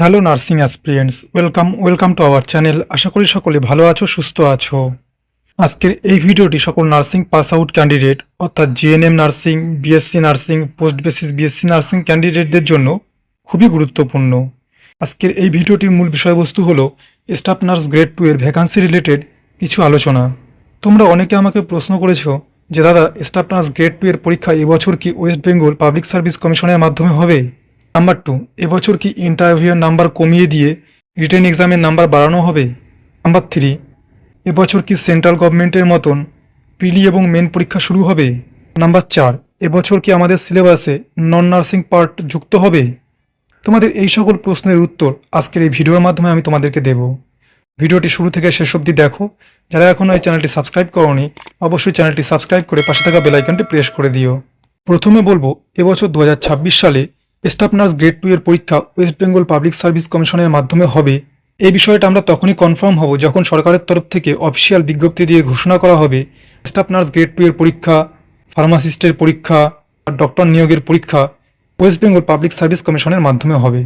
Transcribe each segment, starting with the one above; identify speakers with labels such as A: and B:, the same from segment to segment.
A: Hello nursing aspirants, welcome to our channel. আশা করি সকলে ভালো আছো, সুস্থ আছো। আজকের এই ভিডিওটি সকল নার্সিং পাস আউট ক্যান্ডিডেট অর্থাৎ GNM nursing, BSc nursing, post basic BSc nursing ক্যান্ডিডেটদের জন্য খুবই গুরুত্বপূর্ণ। আজকের এই ভিডিওটির মূল বিষয়বস্তু হলো স্টাফ নার্স গ্রেড 2 এর ভ্যাকান্সি রিলেটেড কিছু আলোচনা। তোমরা অনেকে আমাকে প্রশ্ন করেছো যে দাদা, স্টাফ নার্স গ্রেড 2 এর পরীক্ষা এবছর কি ওয়েস্ট বেঙ্গল পাবলিক সার্ভিস কমিশনের মাধ্যমে হবে? নাম্বার 2, এবছর কি ইন্টারভিউয়ের নাম্বার কমিয়ে দিয়ে রিটেন এক্সামের নাম্বার বাড়ানো হবে? নাম্বার 3, এবছর কি সেন্ট্রাল গভর্নমেন্টের মতন প্রিলি এবং মেন পরীক্ষা শুরু হবে? নাম্বার 4, এবছর কি আমাদের সিলেবাসে নন নার্সিং পার্ট যুক্ত হবে? তোমাদের এই সকল প্রশ্নের উত্তর আজকের এই ভিডিওর মাধ্যমে আমি তোমাদেরকে দেব। ভিডিওটি শুরু থেকে শেষ অবধি দেখো। যারা এখনও এই চ্যানেলটি সাবস্ক্রাইব করোনি, অবশ্যই চ্যানেলটি সাবস্ক্রাইব করে পাশে থাকা বেল আইকনটি প্রেস করে দিও। প্রথমে বলবো, এবছর 2026 সালে স্টাফ নার্স গ্রেড 2 এর পরীক্ষা ওয়েস্ট বেঙ্গল পাবলিক সার্ভিস কমিশনের মাধ্যমে হবে। এই বিষয়টা আমরা তখনই কনফার্ম হব যখন সরকারের তরফ থেকে অফিসিয়াল বিজ্ঞপ্তি দিয়ে ঘোষণা করা হবে স্টাফ নার্স গ্রেড 2 এর পরীক্ষা, ফার্মাসিস্টের পরীক্ষা, ডক্টর নিয়োগের পরীক্ষা ওয়েস্ট বেঙ্গল পাবলিক সার্ভিস কমিশনের মাধ্যমে হবে।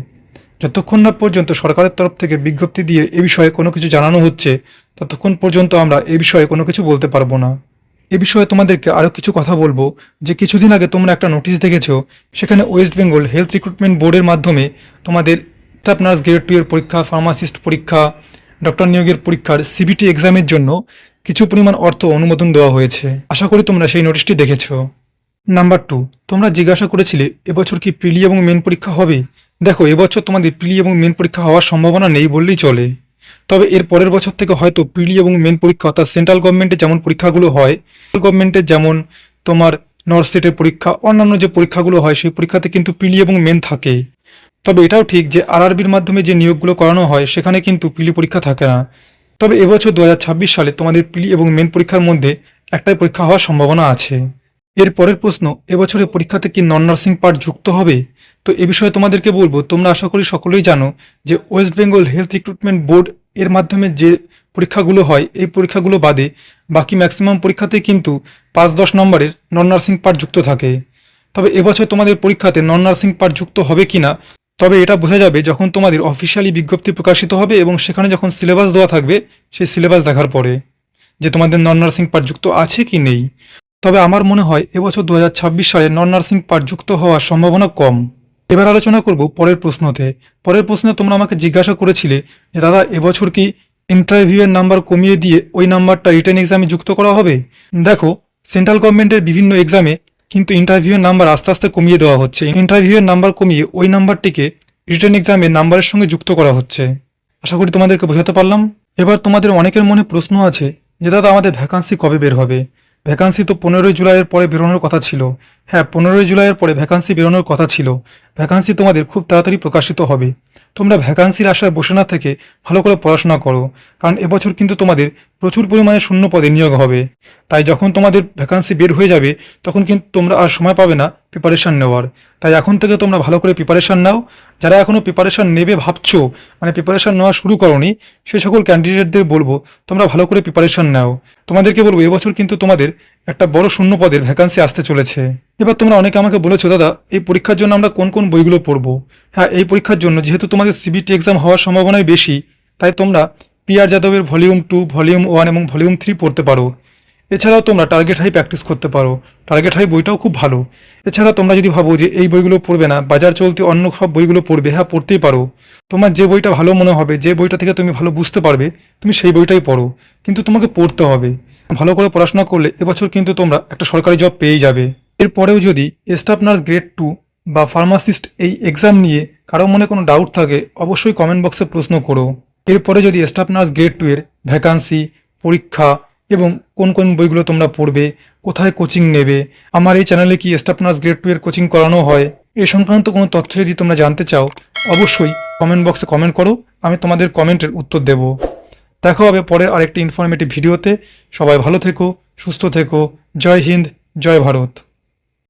A: যতক্ষণ না পর্যন্ত সরকারের তরফ থেকে বিজ্ঞপ্তি দিয়ে এ বিষয়ে কোনো কিছু জানানো হচ্ছে, ততক্ষণ পর্যন্ত আমরা এ বিষয়ে কোনো কিছু বলতে পারবো না। এ বিষয়ে তোমাদেরকে আরও কিছু কথা বলবো যে কিছুদিন আগে তোমরা একটা নোটিশ দেখেছো, সেখানে ওয়েস্ট বেঙ্গল হেলথ রিক্রুটমেন্ট বোর্ডের মাধ্যমে তোমাদের স্টাফ নার্স গ্রেড 2 এর পরীক্ষা, ফার্মাসিস্ট পরীক্ষা, ডক্টর নিয়োগের পরীক্ষার সিবিটি এক্সামের জন্য কিছু পরিমাণ অর্থ অনুমোদন দেওয়া হয়েছে। আশা করি তোমরা সেই নোটিশটি দেখেছো। নাম্বার 2, তোমরা জিজ্ঞাসা করেছিলে এবছর কি প্রিলি এবং মেন পরীক্ষা হবে। দেখো, এবছর তোমাদের প্রিলি এবং মেন পরীক্ষা হওয়ার সম্ভাবনা নেই বললেই চলে। তবে এর পরের বছর থেকে হয়তো প্রিলি এবং মেন পরীক্ষা অর্থাৎ সেন্ট্রাল গভর্নমেন্টের যেমন পরীক্ষাগুলো হয়, সেন্ট্রাল গভর্নমেন্টের যেমন তোমার নর্থ স্টেটের পরীক্ষা, অন্যান্য যে পরীক্ষাগুলো হয় সেই পরীক্ষাতে কিন্তু প্রিলি এবং মেন থাকে। তবে এটাও ঠিক যে আরআরবির মাধ্যমে যে নিয়োগগুলো করানো হয় সেখানে কিন্তু প্রিলি পরীক্ষা থাকে না। তবে এবছর 2026 সালে তোমাদের প্রিলি এবং মেন পরীক্ষার মধ্যে একটাই পরীক্ষা হওয়ার সম্ভাবনা আছে। এর পরের প্রশ্ন, এবছরের পরীক্ষাতে কি নন নার্সিং পার্ট যুক্ত হবে? তো এ বিষয়ে তোমাদেরকে বলবো, তোমরা আশা করি সকলেই জানো যে West Bengal health recruitment board এর মাধ্যমে যে পরীক্ষাগুলো হয় এই পরীক্ষাগুলো বাদে বাকি ম্যাক্সিমাম পরীক্ষাতেই কিন্তু 5-10 নম্বরের নন নার্সিং পার্ট যুক্ত থাকে। তবে এবছর তোমাদের পরীক্ষাতে নন নার্সিং পার্ট যুক্ত হবে কিনা, তবে এটা বোঝা যাবে যখন তোমাদের অফিসিয়ালি বিজ্ঞপ্তি প্রকাশিত হবে এবং সেখানে যখন সিলেবাস দেওয়া থাকবে সেই সিলেবাস দেখার পরে যে তোমাদের নন নার্সিং পার্ট যুক্ত আছে কি নেই। তবে আমার মনে হয় এবছর 2026 সালে নন নার্সিং পার্ট যুক্ত হওয়ার সম্ভাবনা কম। এবার আলোচনা করব পরের প্রশ্নতে। পরের প্রশ্নে তোমরা আমাকে জিজ্ঞাসা করেছিলে যে দাদা, এবছর কি ইন্টারভিউয়ের নাম্বার কমিয়ে দিয়ে ওই নাম্বারটা রিটেন এক্সামে যুক্ত করা হবে? দেখো, সেন্ট্রাল গভর্নমেন্টের বিভিন্ন এক্সামে কিন্তু ইন্টারভিউয়ের নাম্বার আস্তে আস্তে কমিয়ে দেওয়া হচ্ছে। ইন্টারভিউয়ের নাম্বার কমিয়ে ওই নাম্বারটিকে রিটেন এক্সামের নাম্বারের সঙ্গে যুক্ত করা হচ্ছে। আশা করি তোমাদেরকে বোঝাতে পারলাম। এবার তোমাদের অনেকের মনে প্রশ্ন আছে যে দাদা, আমাদের ভ্যাকান্সি কবে বের হবে? ভ্যাকান্সি তো 15ই জুলাইয়ের পরে বেরোনোর কথা ছিল। হ্যাঁ, 15ই জুলাইয়ের পরে ভ্যাকান্সি বেরোনোর কথা ছিল। ভ্যাকান্সি তোমাদের খুব তাড়াতাড়ি প্রকাশিত হবে। তোমরা ভ্যাকান্সির আশায় বসে না থেকে ভালো করে পড়াশোনা করো, কারণ এবছর কিন্তু তোমাদের প্রচুর পরিমাণে শূন্য পদে নিয়োগ হবে। তাই যখন তোমাদের ভ্যাকান্সি বের হয়ে যাবে তখন কিন্তু তোমরা আর সময় পাবে না প্রিপারেশান নেওয়ার। তাই এখন থেকে তোমরা ভালো করে প্রিপারেশান নাও। যারা এখনও প্রিপারেশান নেবে ভাবছো, মানে প্রিপারেশান নেওয়া শুরু করোনি, সেই সকল ক্যান্ডিডেটদের বলবো তোমরা ভালো করে প্রিপারেশান নাও। তোমাদেরকে বলবো, এবছর কিন্তু তোমাদের একটা বড় শূন্য পদের ভ্যাকান্সি আসতে চলেছে। এবার তোমরা অনেকে আমাকে বলেছো দাদা, এই পরীক্ষার জন্য আমরা কোন কোন বইগুলো পড়বো? হ্যাঁ, এই পরীক্ষার জন্য যেহেতু তোমাদের সিবিটি এক্সাম হওয়ার সম্ভাবনাই বেশি, তাই তোমরা PR যাদবের ভলিউম 2, ভলিউম 1 এবং ভলিউম 3 পড়তে পারো। এছাড়াও তোমরা টার্গেট হাই প্র্যাকটিস করতে পারো। টার্গেট হাই বইটাও খুব ভালো। এছাড়া তোমরা যদি ভাবো যে এই বইগুলো পড়বে না, বাজার চলতি অন্য সব বইগুলো পড়বে, হ্যাঁ পড়তেই পারো। তোমার যে বইটা ভালো মনে হবে, যে বইটা থেকে তুমি ভালো বুঝতে পারবে, তুমি সেই বইটাই পড়ো। কিন্তু তোমাকে পড়তে হবে। ভালো করে পড়াশোনা করলে এবছর কিন্তু তোমরা একটা সরকারি জব পেয়েই যাবে। এরপরেও যদি স্টাফ নার্স গ্রেড 2 বা ফার্মাসিস্ট এই এক্সাম নিয়ে কারো মনে কোনো ডাউট থাকে, অবশ্যই কমেন্ট বক্সে প্রশ্ন করো। এরপরে যদি স্টাফ নার্স গ্রেড 2 এর ভ্যাকান্সি, পরীক্ষা এবং কোন কোন বইগুলো তোমরা পড়বে, কোথায় কোচিং নেবে, আমার এই চ্যানেলে কি স্টাফ নার্স গ্রেড 2 এর কোচিং করানো হয়, এ সংক্রান্ত কোনো তথ্য যদি তোমরা জানতে চাও, অবশ্যই কমেন্ট বক্সে কমেন্ট করো। আমি তোমাদের কমেন্টের উত্তর দেব। দেখা হবে পরের আরেকটি ইনফরমেটিভ ভিডিওতে। সবাই ভালো থেকো, সুস্থ থেকো। জয় হিন্দ, জয় ভারত।